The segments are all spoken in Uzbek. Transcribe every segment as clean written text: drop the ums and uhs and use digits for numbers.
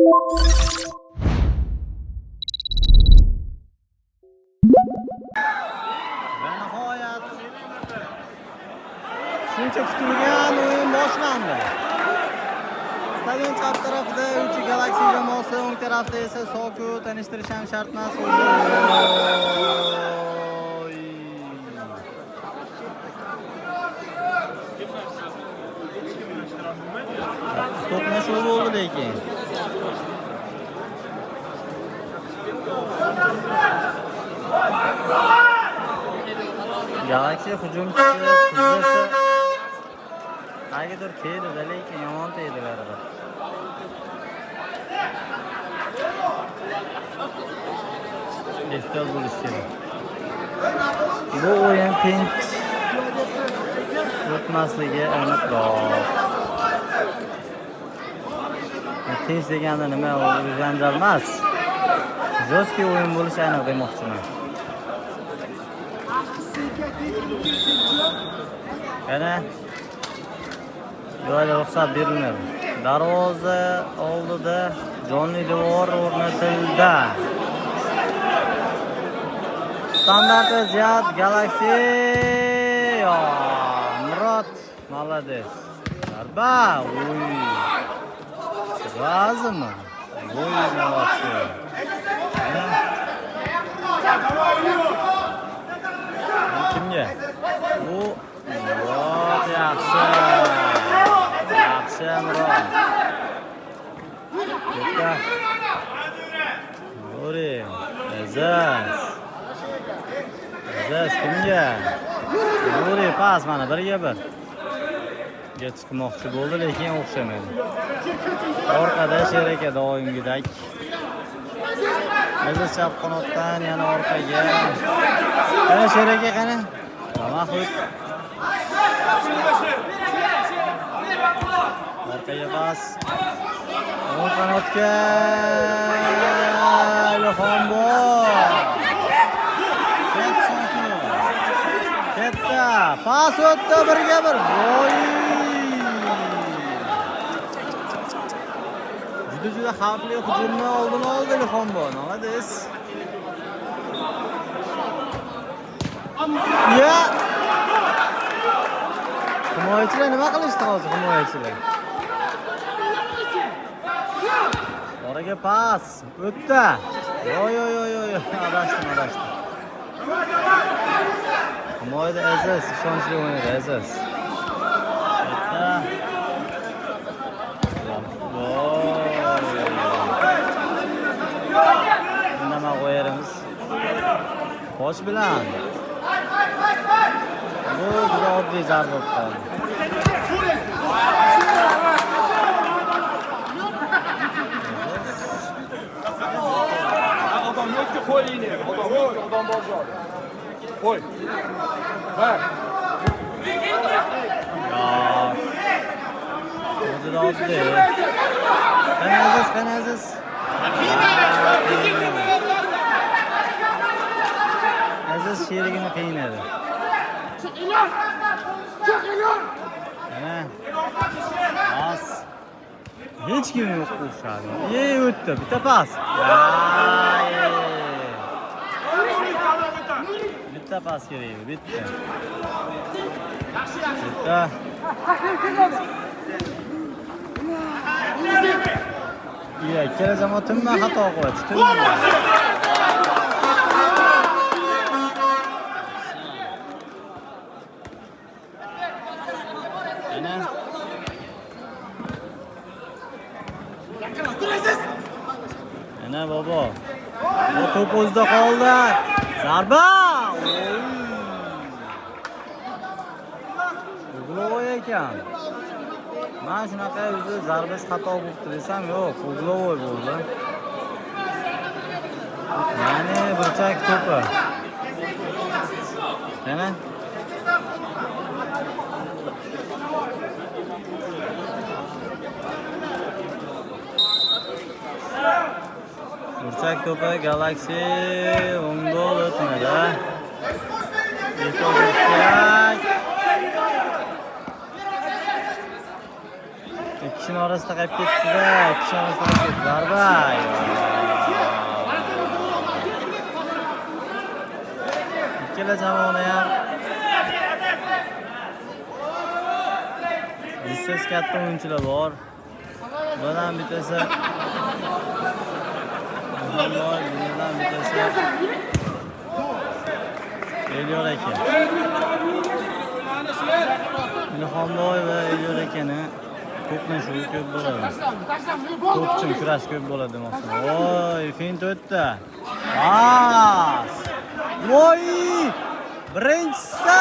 Nihoyat shuncha kutilgan o'yin boshlandi. Stadion chap tarafida Uchi Galaxy jamoasi, o'ng tarafda esa Soku tanishtirish ham shart emas. To'qnashuv bo'ldi lekin. Galaxy hujumchisi tizzasi qayerdir tegdi, lekin yomon tegdi baribir. Ehtiyot bo'lish kerak. Bu o'yin tinch o'tmasligi aniqroq. Tinch deganda nima? U janjal emas. Jo'ski o'yin bo'lishi aniq demoqchiman. Ana yo'l ruxsat berilmadi. Darvoza oldida jonli devor o'rnatildi. Standart vaziyat Galaxy. Murod молодец. Zarba. Uy. Razmi? Uy, молодцы. Kimga? Bu Murod yaxshi. Yaxshi Murod. Bitta. Nuri, Azaz. Azaz kimga? Nuri pas mana birga bir. Chiqmoqchi bo'ldi, lekin o'xshamadi. Orqada Sheraka doimgidek. Azaz chap qanotdan yana orqaga. Qani Sheraka qani? Mahmud. Orqaga pas. O'ng qanotga Ilhom bor. Katta pas o'tdi birga bir. Voy! Juda xavfli hujumni oldini oldi Ilhom bor. Молодец. Ya. Himoyachilar nima qilishdi hozir himoyachilar? Oraga pas, o'tdi. Yo'q, adashdim. Himoyada Aziz, ishonchli o'ynadi Aziz. Nima qo'yarimiz? Qo'sh bilan. Bu juda oddiy zarba bo'ldi. Adam yok ki koy yine. Adam bozar. Koy. Ver. Ya. Bu juda oddiy. Qani Aziz. Aziz sherigini qiynadi. Chiq ilon. Ana. Pas. Hech kim yo'q o'xshadi. O'tdi, bitta pas. Bitta pas kerak, bitta. Ikkala jamoa tinmay xato qilyapti. Ana bobo. Bu to'p o'zida qoldi. Zarba! Uglovoy ekan. Men shunaqa o'zi zarbasi xato bo'ldi desam, yo'q, Uglovoy bo'ldi. Ya'ni burchak to'pi. Ana burchak to'pi Galaxy o'ng gol o'tmadi. Ikki kishini orasida qolib ketdi-da, ikki kishini orasida qolib ketdi. Zarba. Ikkala jamoani ham jussiz katta o'yinchilar bor. Bundan bittasi bundan bittasi Elyor aka. Ilhomboy va Elyor akani to'qnashuvi ko'p bo'ladi. To'pchim kurash ko'p bo'ladi demoqchiman. Voy, fint o'tdi. Bas! Voy! Birinchisi!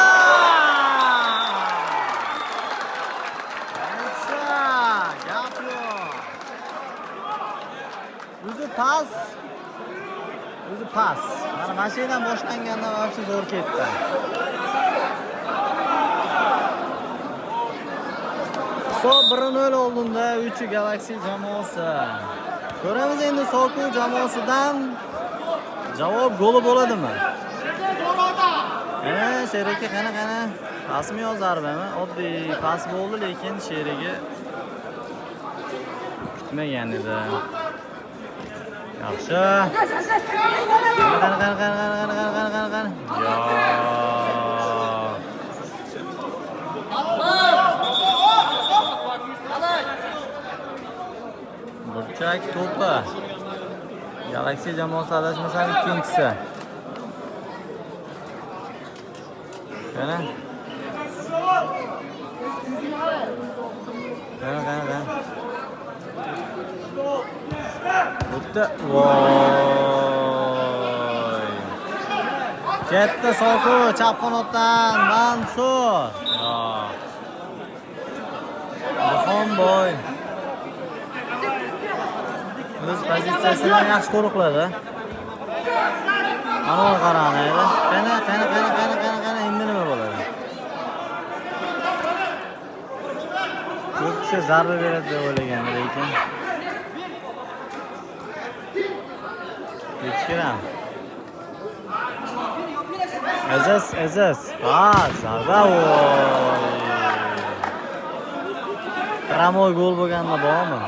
Gap yo'q. O'zi pas. Mana mashina boshlangandan вообще zo'r ketdi. Hisob 1-0 oldinda 3 Galaxy jamoasi. Ko'ramiz endi Soku jamoasidan javob goli bo'ladimi? Sherigi qana. Pasmi yozarbami? Oddiy pas bo'ldi, lekin Sherigi kutmagan edi. Yaxshi. Qana. Yo. Burchak to'pi. Galaxy jamoasi adashmasam ikkinchisi. Qana. O'tdi. Voy. Ketdi Soku chap qanotdan Mansur. Ilhomboy. O'z pozitsiyasini yaxshi qo'riqladi. Mana qaranglar. Qana endi nima bo'ladi? Ko'pchi zarba beradi deb o'ylagan lekin Kechkiram. Azaz. Zarba. Ramoy gol bo'lganda bormi?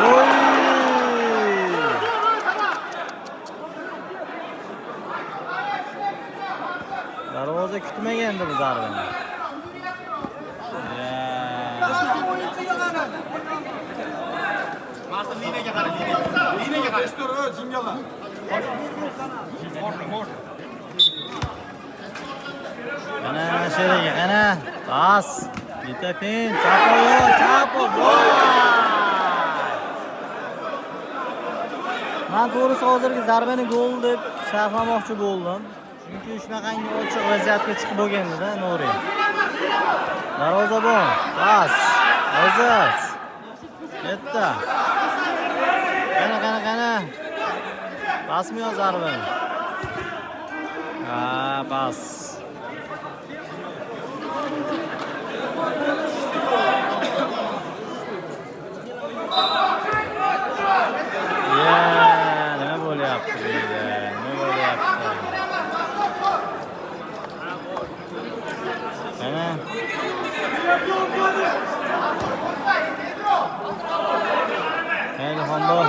Voy! Darvoza kutmagandi bu zarbani. Linaga qara. Jingala. Qana Sherigi, qana. Pas. Bitapin, chapo. Men to'g'risi hozirgi zarbani gol deb sharhlamoqchi bo'ldim. Chunki shunaqangi ochiq vaziyatga chiqib bo'lganda-da, Nuri. Darvozabon, pas. Aziz. Yetdi. Qana. Pasmi yo zarba? Pas. Nima bo'lyapti deydi? Qana. Ilhomboy.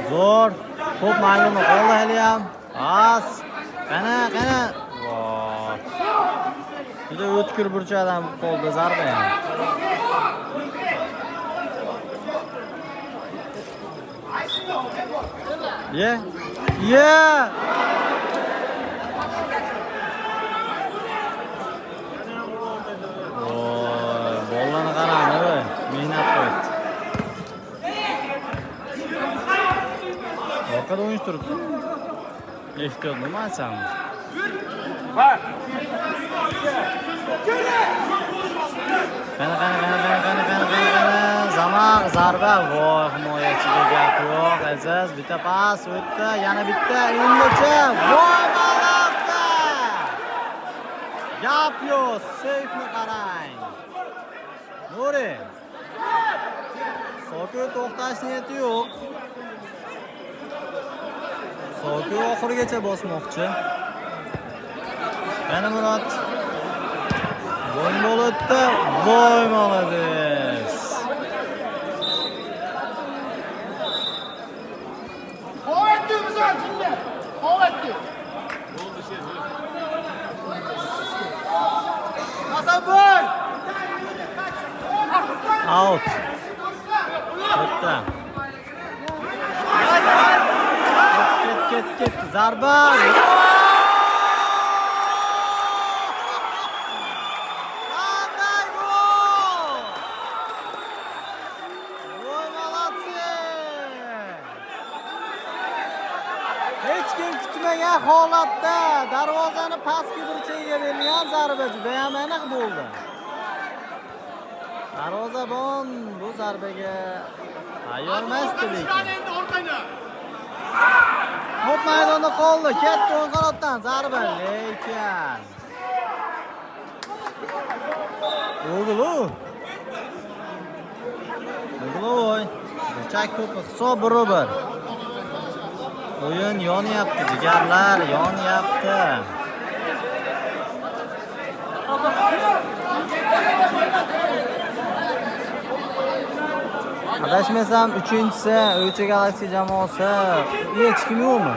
Zo'r. To'p ma'lum qoldi hali ham. As. Qana. Voy. Juda o'tkir burchakdan qoldi zarba ham. Ye. Voy, bolani qarang, mehnat qildi. Orqada o'yin turibdi. Ehtiyot nima aytsam? Qana. Zamaq, zarba. Voy, himoyachiga gap yo'q. Aziz, bitta pas o'tdi, yana bitta, endicha. Voy, malaqqa! Gap yo'q, seyfni qarang. Nuri. Soku to'xtash niyati yo'q. Soku oxirigacha bosmoqchi. Qani Murod. Voy o'tdi. Voy молодец. Quvvatli bizlar jinni. Quvvatli. Hasanboy. Out. Bitta. Ket. Zarba. Qanday gol! Voy молодцы! Hech kim kutmagan holatda darvozani pastki burchagiga berilgan zarba juda ham aniq bo'ldi. Darvozabon bu zarbaga tayyor emasdi lekin. Endi orqangda. Top maydonda qoldi. Ketdi o'ng qanotdan zarba lekin. O'g'lu. O'g'loy. Chak to'pi hisob 1-1. O'yin yonyapti, jigarlar yonyapti. Adashmasam 3-chi O'ychi Galaxy jamoasi. Hech kim yo'qmi?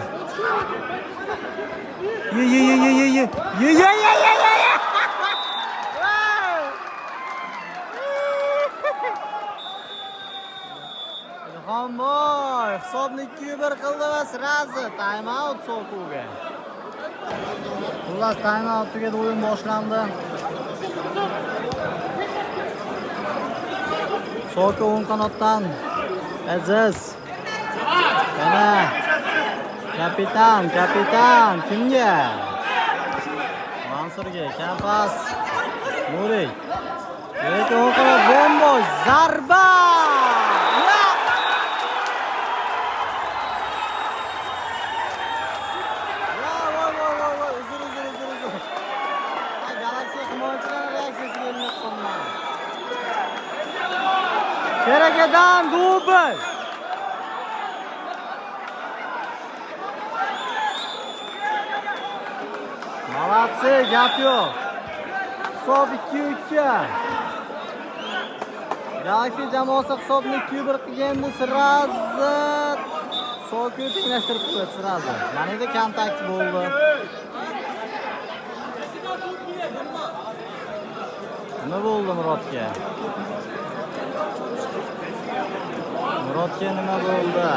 Ye. Ilhomboy hisobni 2-1 qildi va sirazi time out Sokuga. Xullas time out tugadi, o'yin boshlandi. Soku o'ng qanotdan Aziz. Mana kapitan kimga? Mansurga, Kampas, Nurik. Lekin o'ng qanot bombosh zarba. Uzr. Galaxy himoyachilari reaksiyasiga e'lon qilmadi. Sherakadan dubl. Молодцы, gap yo'q. Hisob 2-2. Galaxy jamoasi hisobni 2-1 qilganda sirazi Soku tenglashtirib qo'ydi sirazi. Mana endi kontakt bo'ldi. Nima bo'ldi Murodga? Murodga nima bo'ldi?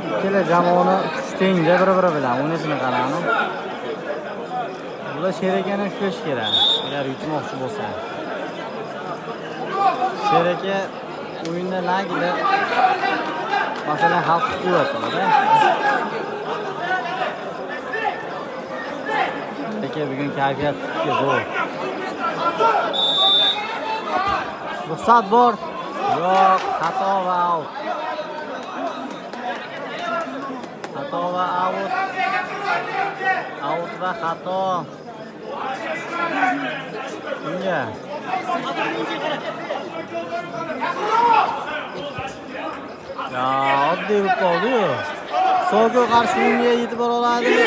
Ikkala jamoani kuch tengda bir-biri bilan o'ynashini qarang. Bular Sherakani ushlash kerak agar yutmoqchi bo'lsa. Sheraka o'yinda nagida masalan hal qilib qo'yadi. Sheraka bugun kayfiyatga zo'r. Ruxsat bor. Yo'q, xato va out. Xato va out. Out va xato. Kimga? Ya, oddiy bo'lib qoldi-yu. So'g'ga qarshi o'yinga yetib bora oladimi?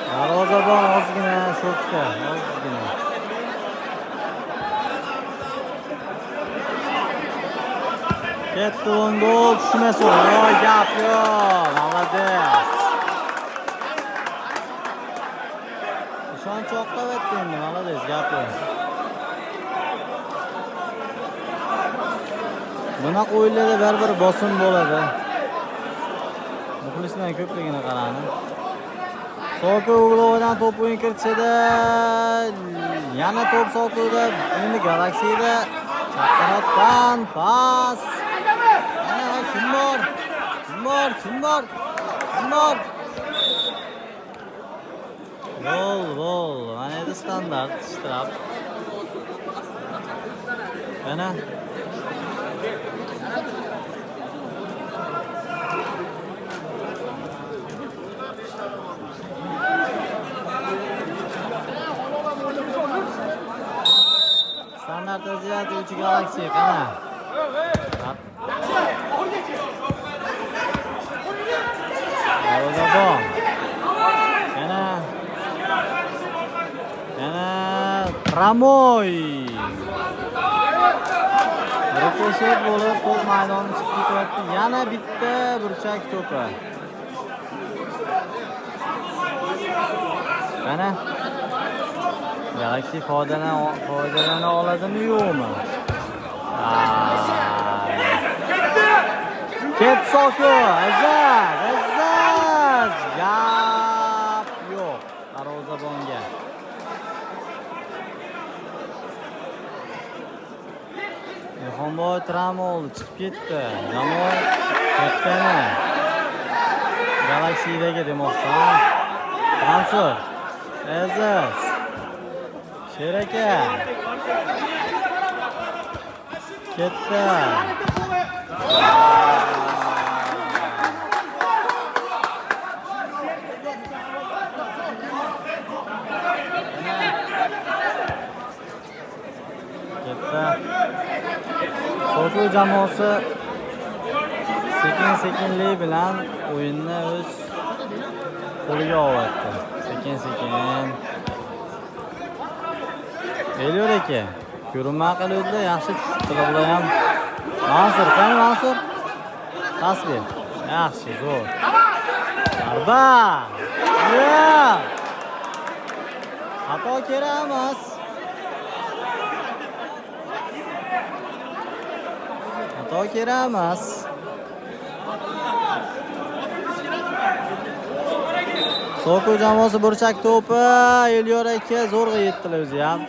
Darvozabon ozgina shokda, ozgina. Ketdi o'ng gol, tushmasa, voy gap yo'q. Молодец. Ishonch oqlayapti endi, молодец, gap yo'q. Bunaqa o'yinlarda baribir bosim bo'ladi. Muxlislar ko'pligini qarani. Soku o'g'lovidan top o'yin kiritishida, yana top Sokuda, endi Galaxyda chapqanotdan pas. Kim bor? Gol. Mana endi standart shtraf. Mana karta ziyatuvchi Galaxy qana. Darvozabon. Yana Ramoy. Rikoshet bo'lib to'p maydonga chiqib ketyapti. Yana bitta burchak to'pi. Mana Galaxy foydalana oladimi yo'qmi? Ket Soku, Aziz. Gap yo'q darvozabonga. Ilhomboy Tramol chiqib ketdi. Jamol ketdimi? Galaxy'dagi demoqchiman. Mansur, Aziz, Sheraka ketdi. So'fi jamoasi sekin-sekinlik bilan o'yinni o'z qo'liga olyapti. Sekin-sekin. Elyor aka, ko'rinma qiluvdi, yaxshi tushdi bular ham. Mansur, qani Mansur? Tasbih. Yaxshi, zo'r. Zarba. Xato kerak emas. Xato kerak emas. Soku jamoasi burchak to'pi Elyor aka zo'rg'a yetdilar o'zi ham.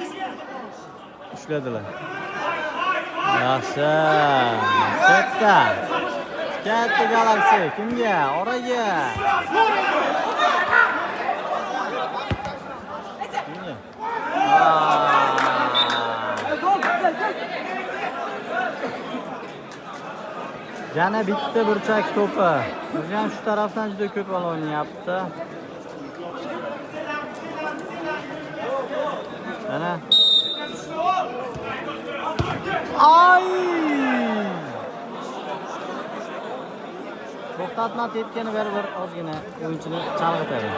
Ushladilar. Yaxshi. Katta Galaxy kimga? Oraga. Kimga? Yana bitta burchak to'pi. O'zi ham shu tarafdan juda ko'p o'ynayapti. Ana. Ay! To'xtatma tepkani bir ozgina o'yinchini chalg'itadi.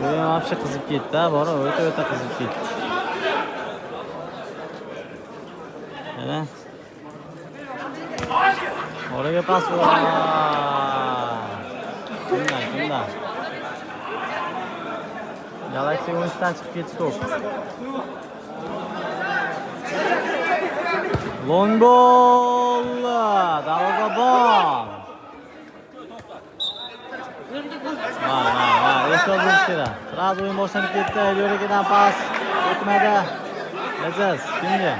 O'yin vobshe qizib ketdi, bora o'ta qizib ketdi. Mana. Oraga pas Kimdan? Galaxy o'yindan chiqib ketdi to'p. Long ball, darvozabon. Ehtiyot bo'lish kerak. Sraz o'yin boshlanib ketdi. Yo'rikidan pas o'tmadi. Aziz, kimga?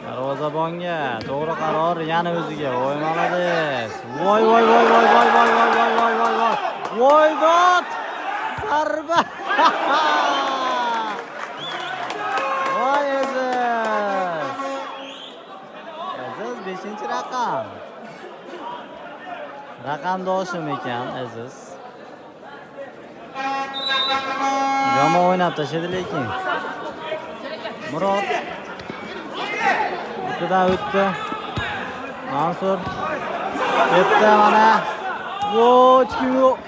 Darvozabonga. To'g'ri qaror yana o'ziga. Voy malades. Voy. Voy dot. Zarba. Voy Aziz. Aziz 5-raqam. Raqamdoshim ekan Aziz. Yomon o'ynab tashladi lekin. Murod. O'tdi. Mansur. Ketdi mana. Voch kim yo'q.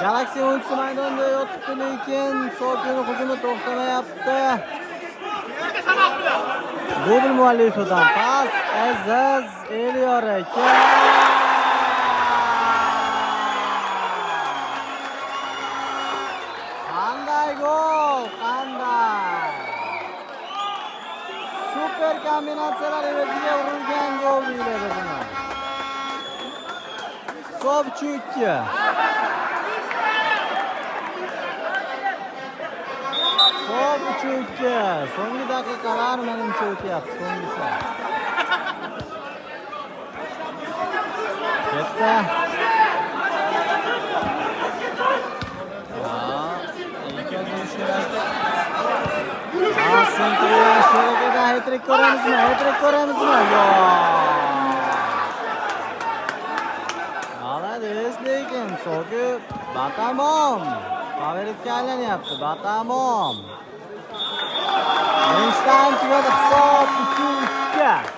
Galaxy o'yinchisi maydonda yotibdi lekin Sofining hujumi to'xtamayapti. Dubl muallifidan pas Aziz Elyor aka. Qanday gol, qanday. Super kombinatsiyalar evaziga urilgan gol deyiladi buni. Sobchuk. So'nggi daqiqalar menimcha o'tyapti, so'nggisi. Ketdi. Ikkinchi sentrdan Sherakadan hat-trick ko'ramizmi? Hat-trick ko'ramizmi? Yo'q. Молодец, lekin Soku batamom. Favoritga aylanyapti. Batamom. Birinchidan tugadi hisob 2-2.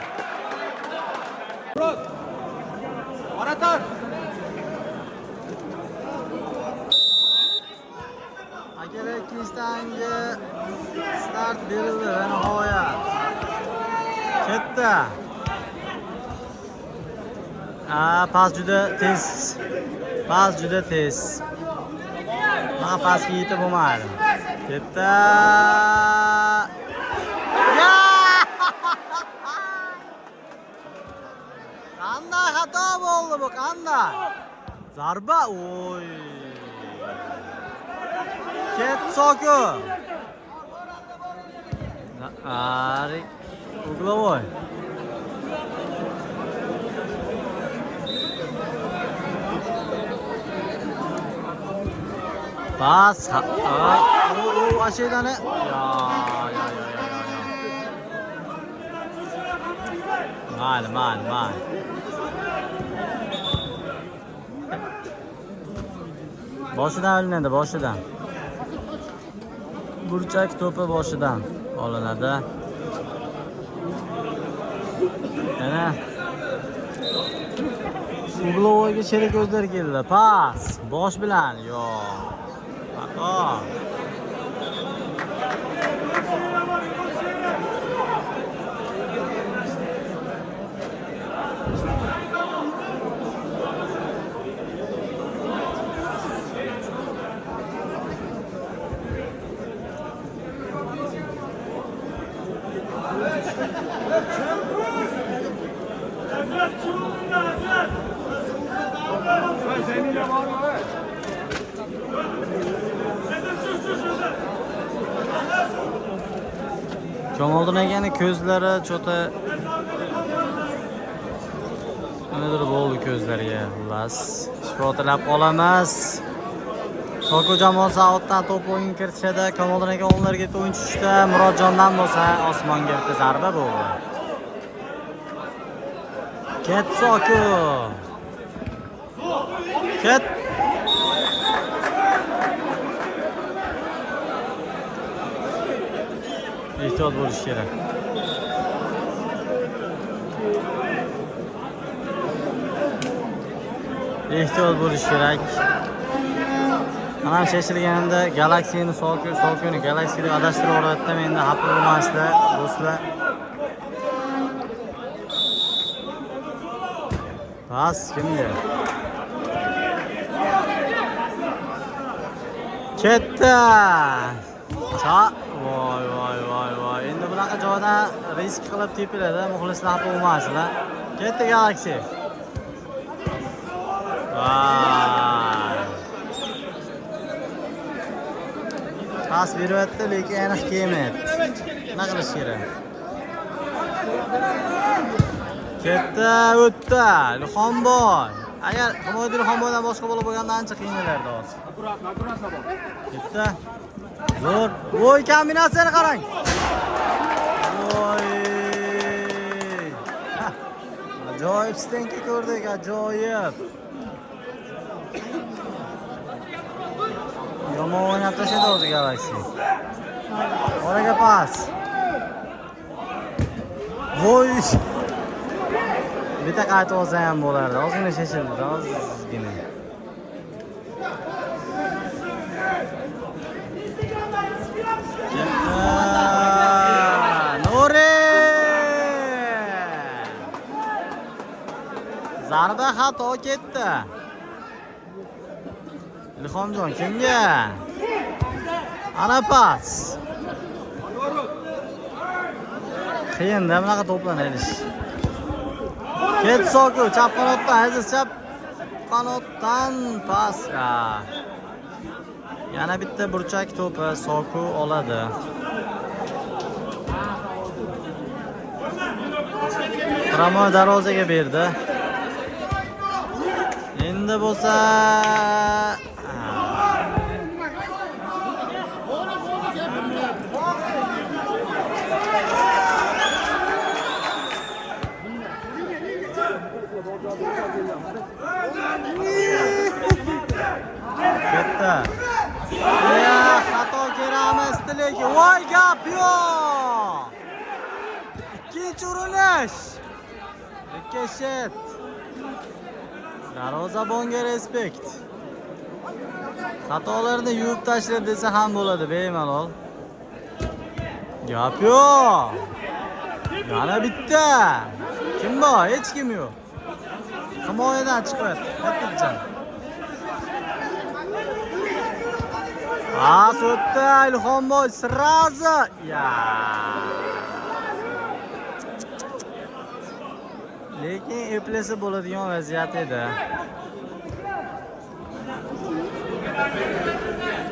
Varatar. Akara ikkinchidangi start berildi va nihoyat. Ketdi. Pas juda tez. Pas juda tez. Mana pasga yetib bo'lmadi. Ketdi. Ya! Qanday xato bo'ldi bu? Qanday? Zarba, oy. Ket Soku. Arik Uglovoy. Pas. Ashidani. Ya. Mal. Boshidan olinadi, boshidan. Burchak to'pi boshidan olinadi. Yana Uglovoyga sherik o'zlar keldi. Pas, bosh bilan. Yo'q. Xato. Kamoliddin akani ko'zlari cho'ta nimadir bo'ldi ko'zlariga. Xullas, shifo tilab qolamiz. Soku jamoasi outdan to'p o'yinga kiritishadi. Kamoliddin aka o'nlarga o'yin tushdi. Murodjondan bo'lsa osmonga bitta zarba bo'ldi. Ket Soku. Ket. Ehtiyot bo'lish kerak. Ehtiyot bo'lish kerak. Mana shashilganimda Galaxy'ni Soku'ni Galaxy deb adashtirib yuboryapti. Menda xafa bo'lmaslar, do'stlar. Pas kimga? Ketdi. Voy. Endi bunaqa joyda risk qilib tepiladi, muxlislar xafa bo'lmaslar. Ketdi Galaxy. Vay. Pas beryapti, lekin aniq kelmayapti. Nima qilish kerak? Ketdi, o'tdi. Ilhomboy. Agar Ilhomboydan boshqa bola bo'lganda ancha qiynalardi hozir. Akkuratno bor. Ketdi. Zo'r. Voy, kombinatsiyani qarang. Voy. Ajoyib stenki ko'rdik, ajoyib. Yomon o'ynab tashladi o'zi Galaxy. Oraga pas. Voy. Bitta qayta olsa ham bo'lardi. Ozgina shashildi, ozgina. Nuri! Zarba xato ketdi. Ilhomjon kimga? Ana pas. Qiyin-da bunaqa to'plarni elish. Ket Soku chap qanotdan, Aziz chap qanotdan pas. Yana bitta burchak to'pi Soku oladi. Pramoy darvozaga berdi. Endi bo'lsa ketdi. Ya, xato kerakmasdi lekin. Voy, gap yo'q. Ikkinchi urinish. Rikoshet. Darvozabonga respekt. Xatolarni yuvib tashlab desa ham bo'ladi, bemalol. Gap yo'q. Yana bitta. Kim bor? Hech kim yo'q. Himoyadan chiqyapti. Kattajon. O'tdi Ilhomboy srazi. Ya. Lekin eplasa bo'ladigan vaziyat edi.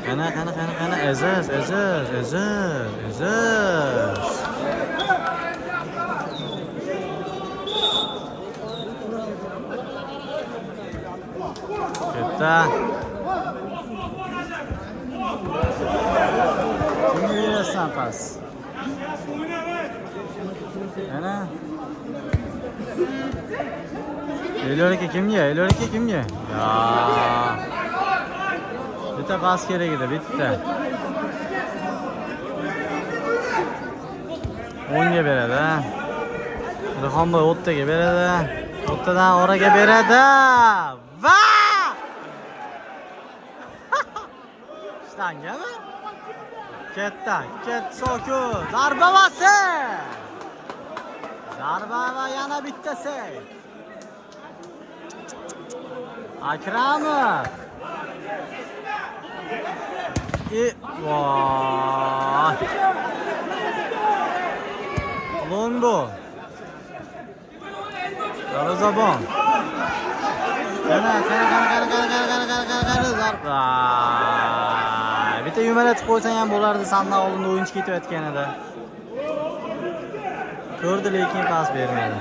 Qana. Aziz. Ketdi. Kimga berasan pas? Ana. Elyorga kimga? Ya. Bitta pas kerak edi, bitta. O'ngga beradi. Ilhomboy o'rtaga beradi. O'rtadan oraga beradi. Va! Shtangami? Ket Soku. Zarba basi. Zarba va yana bittasi. Akramov. Voy. Longbo. Darvozabon. Qana. Zarba. Bitta yumalatib qo'ysang ham bo'lardi, sandan oldinda o'yinchi ketayotgan edi. Ko'rdi lekin pas bermadi.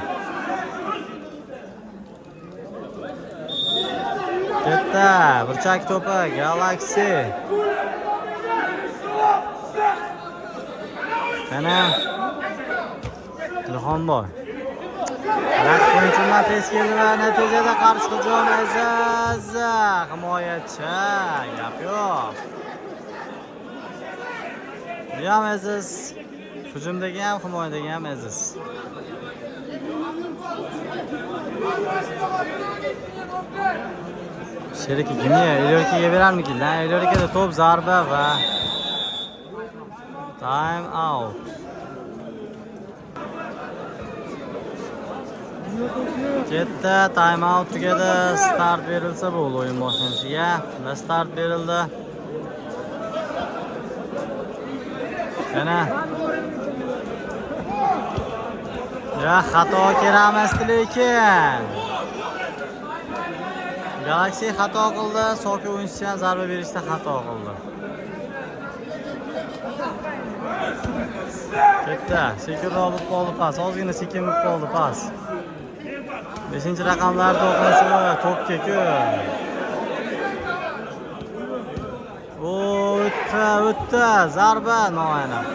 Ketdi, burchak to'pi Galaxy. Qana. Ilhomboy. Raqib o'yinchilar tez keldi va natijada qarshi hujum Aziz. Himoyachi, gap yo'q. Ham Aziz. Hujumdagi ham, himoyadagi ham Aziz. Sheriki kimga? Elyorga berarmikin? Elyorga to'p zarba va time out. Ketdi, time out tugadi. Start berilsa bo'ldi o'yin boshlanishiga. Va start berildi. Qana. Ya, xato kerakmasdi lekin. Galaxy xato qildi, Soki o'yinchisi ham zarba berishda xato qildi. Ketdi, sekinroq bo'lib qoldi pas, ozgina sekin bo'lib qoldi pas. 5-raqamlar to'qnashuvi to'pga-ku. O'tdi, zarba noaniq.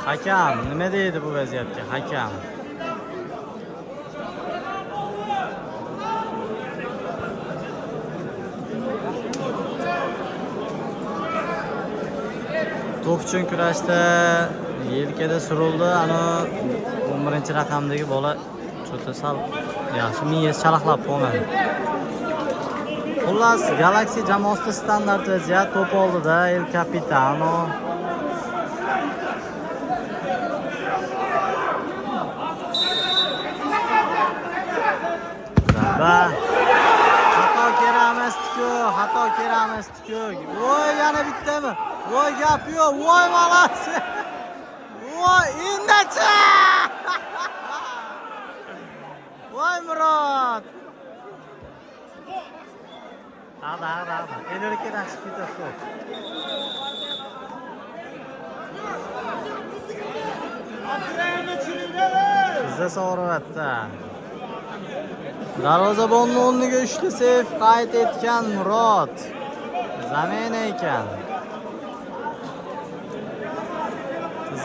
Hakam nima deydi bu vaziyatga? Hakam. To'p uchun kurashda yelkada surildi. Ana 11-raqamdagi bola cho'ta sal yaxshi miyasi chalaqlab qolmadi. Xullas, Galaxy jamoasida standart vaziyat, to'p oldida El Capitano. Va xato kerakmasdi-ku. Voy, yana bittami? Voy, gap yo'q. Voy, malas. Voy, indachi. Voy, Murod. Ada. Elyorga chiqib ketdi. Bizda sovuriyapti. Darvozabonni o'rniga 3ta seyf qayd etgan Murod. Zamena ekan.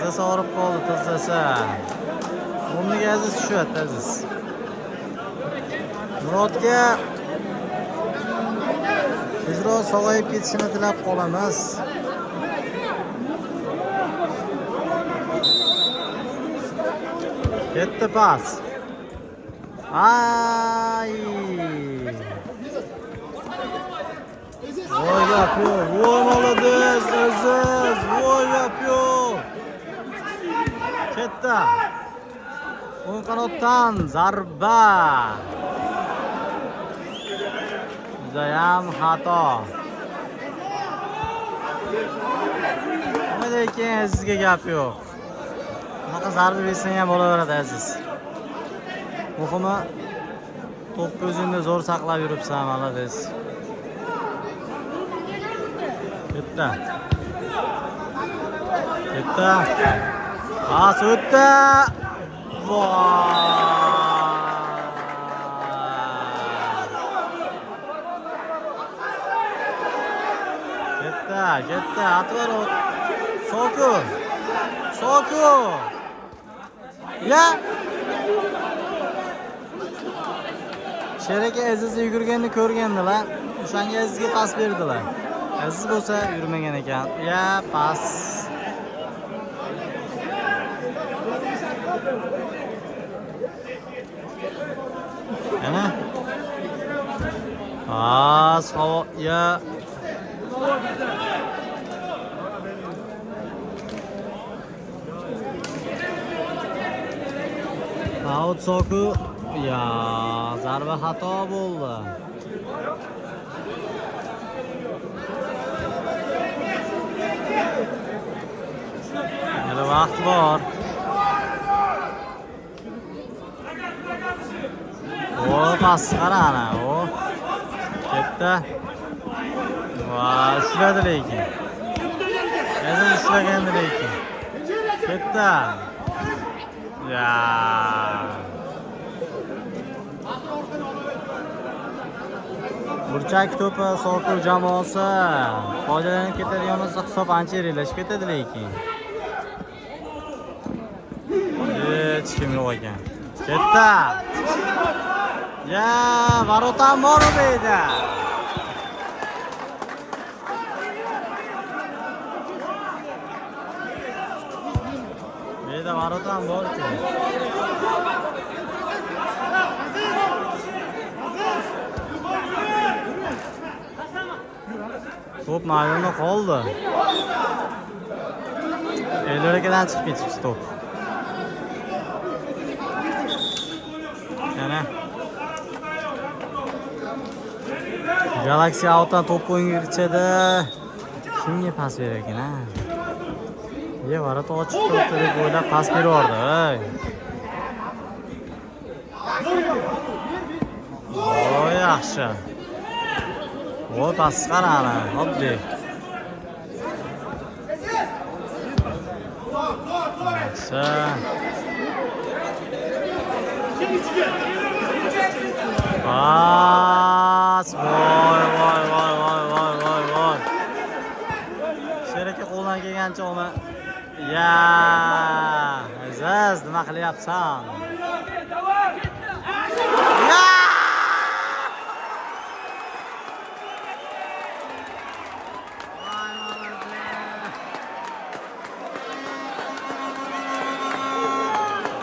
Tizzasi og'rib qoldi, tizzasi. O'rniga Aziz tushyapti, Aziz. Murodga tezroq sog'ayib ketishini tilab qolamiz. Ketdi pas. Ay! Voy yapıyor. Voy молодец, Aziz. Voy yapıyor. Ketdi. O'ng qanotdan zarba. Judayam xato. Lekin Azizga gap yo'q. Bunaqa zarba bersang ham bo'laveradi Aziz. Muhimi to'pni o'zingda zo'r saqlab yuribsan, молодец. Ketdi. Pas o'tdi. Ketdi. Atvorot. Soku. Ya. Sheraka Aziz yugurganini ko'rgandilar. O'shanga Azizga pas berdilar. Aziz bo'lsa yurmagan ekan. Ya, pas. Ana. Pas, ya. Out Soku. Ya, zarba xato bo'ldi. Hali vaqt bor. O, pas qara ana, o. Ketdi. Va, ushladi lekin. Aziz ushlagandi lekin. Ketdi. Ya. Burchak to'pi Soku jamoasi foydalanib ketadigan bo'lsa hisob ancha yirilashib ketadi lekin. Hech kim yo'q ekan. Ketdi. Ya, varotam bor edi. Beda varotam bor-ku. Top maydonda qoldi. Elorakadan chiqib ketibdi top. Yana Galaxy Out'dan top o'yinga kirishadi. Kimga pas berar ekan, ha? Ye, varot ochib turibdi deb o'ylab pas berardi. Voy, yaxshi. Voy, pas qara ana, oddiy. Yaxshi. Pas, voy. Sheraka qo'ldan kelgancha uni. Ya, Aziz, nima qilyapsan? Ya!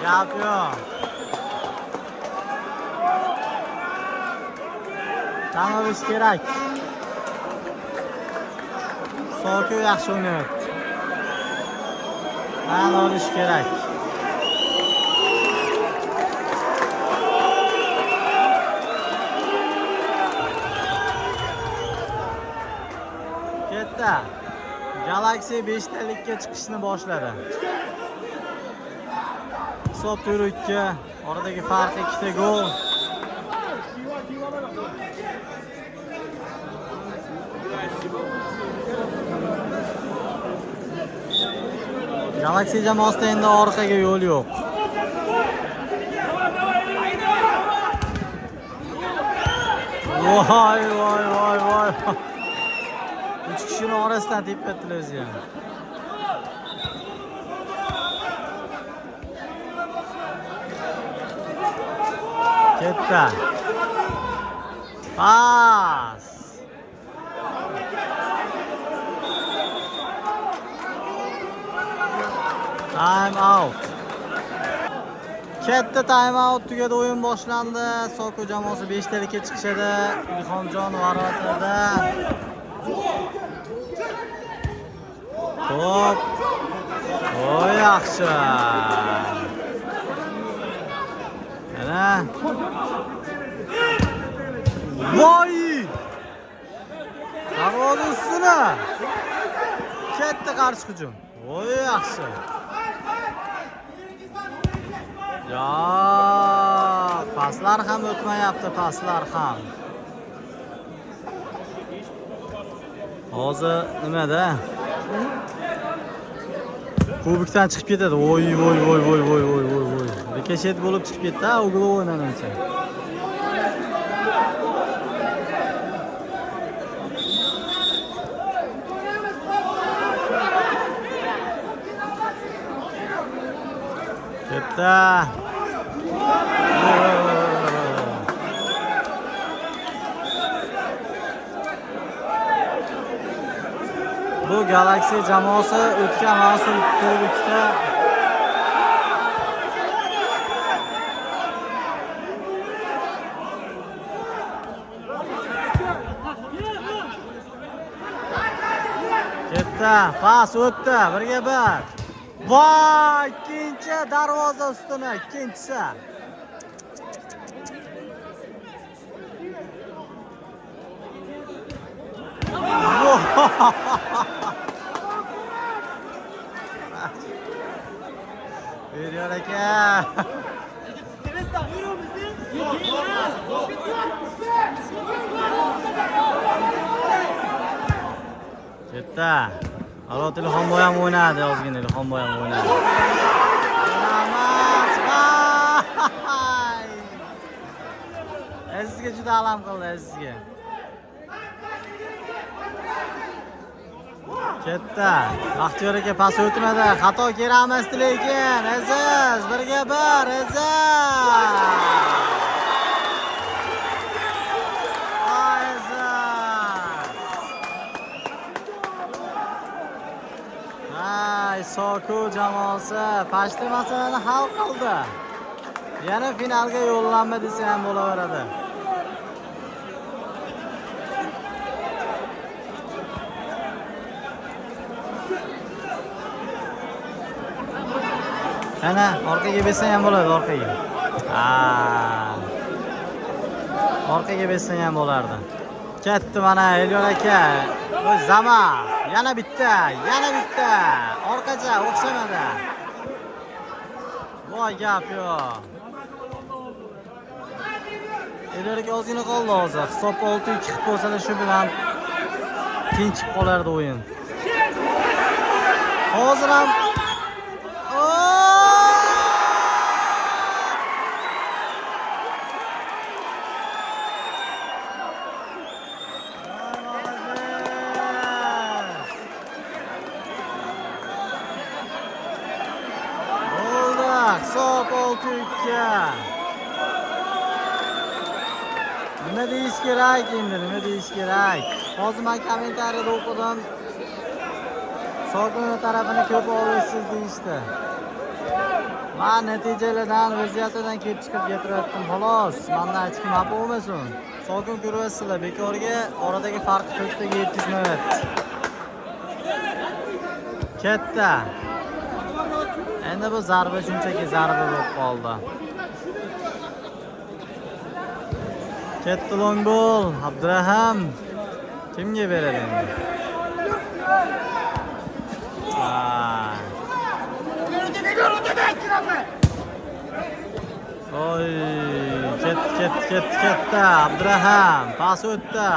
Gap yo'q. Tan olish kerak. Soku yaxshi o'ynayapti. Tan olish kerak. Ketdi. Galaxy 5 talikka chiqishni boshladi. Hisob 4-2. Oradagi farq 2 ta gol. Galaxy jamoasida endi orqaga yo'l yo'q. Voy. 3 kishining orasidan tepib ketdilar o'zi ham. Ketdi. Pas. Time out. Ketdi, time out tugadi, o'yin boshlandi. Soku jamoasi 5 talikka chiqishadi. Ilhomjon varotida. Top. Voy yaxshi. Mana. Voy! Darvoza ustuna. Ketdi qarshi hujum. Voy yaxshi. Yo'q, paslar ham o'tmayapti, paslar ham. Hozir nimada? Kubikdan chiqib ketadi. Voy. Rikoshet bo'lib chiqib ketdi, uglov o'ynanancha. Ketdi. Bu Galaxy jamoasi o'tgan mavsum Kubokda ketdi, pas o'tdi, 1-1. Voy, ikkinchi darvoza ustuna, ikkinchisi. Veriyor aka. Ketdi. Alot Ilhomboy ham o'ynadi, ozgina Ilhomboy ham o'ynadi. Sizga juda alam qildi, sizga. Ketdi. Baxtiyor aka pas o'tmadi. Xato kerakmasdi lekin. Aziz 1-1, Soku jamoasi pashti masalani hal qildi. Yana finalga yo'llanma desa ham bo'laveradi. Ana orqaga bersang ham bo'ladi, orqaga. Orqaga bersang ham bo'lardi. Ketdi mana Elyor aka. Bu Zama. Yana bitta. Orqacha o'xshamadi. Voy gap yo'q. Elyor aka ozgina qoldi hozir. Hisob 6-2 qilib qo'ysalar shu bilan tinchib qolardi o'yin. Hozir ham hisob 6-2. Nima deyish kerak endi, nima deyish kerak? Hozir men kommentariyada o'qidim. So'g'in tarafini ko'p olasiz deyishdi. Men natijalardan, vaziyatlardan kelib chiqib gapiryaptim, xolos. Mendan hech kim xafa bo'lmasin. So'g'in ko'ryapsizlar, bekorga oradagi farq 4 taga yetkazmayapti. Ketdi. Endi bu zarba shunchaki zarba bo'lib qoldi. Ketdi long ball. Abdurahim kimga beradi endi? Oy, ketdi. Abdurahim pas o'tdi.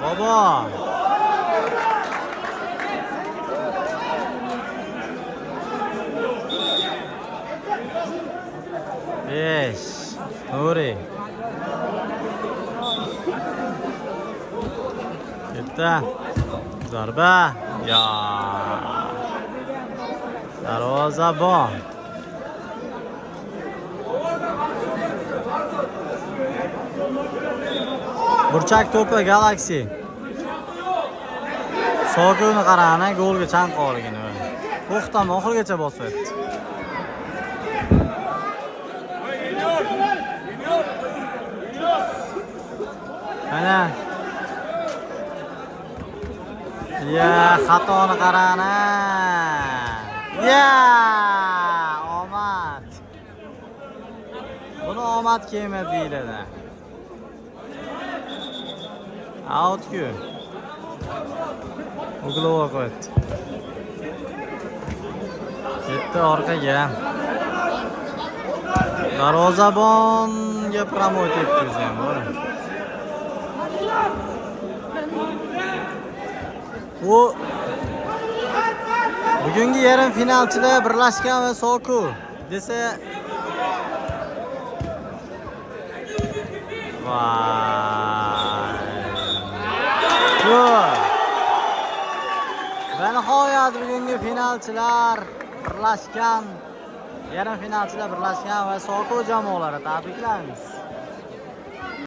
Bobo. Nuri. Ketdi. Zarba. Ya. Darvozabon. Burchak to'pi Galaxy. Sokuni qarag'ana golga chanqoligini. To'xtama oxirigacha bosyapti. Mana. Ya, xatoni qarag'ana. Ya, omad. Buni omad kelmadi deyiladi. Out-ku. Uglova qo'ydi. Ketdi orqaga. Darvozabonga promot etdi ham bor. U bugungi yarim finalchida birlashgan va Soku desa va nihoyat bugungi finalchilar birlashgan, yarim finalchilar birlashgan va Soku jamoalari tabriklaymiz.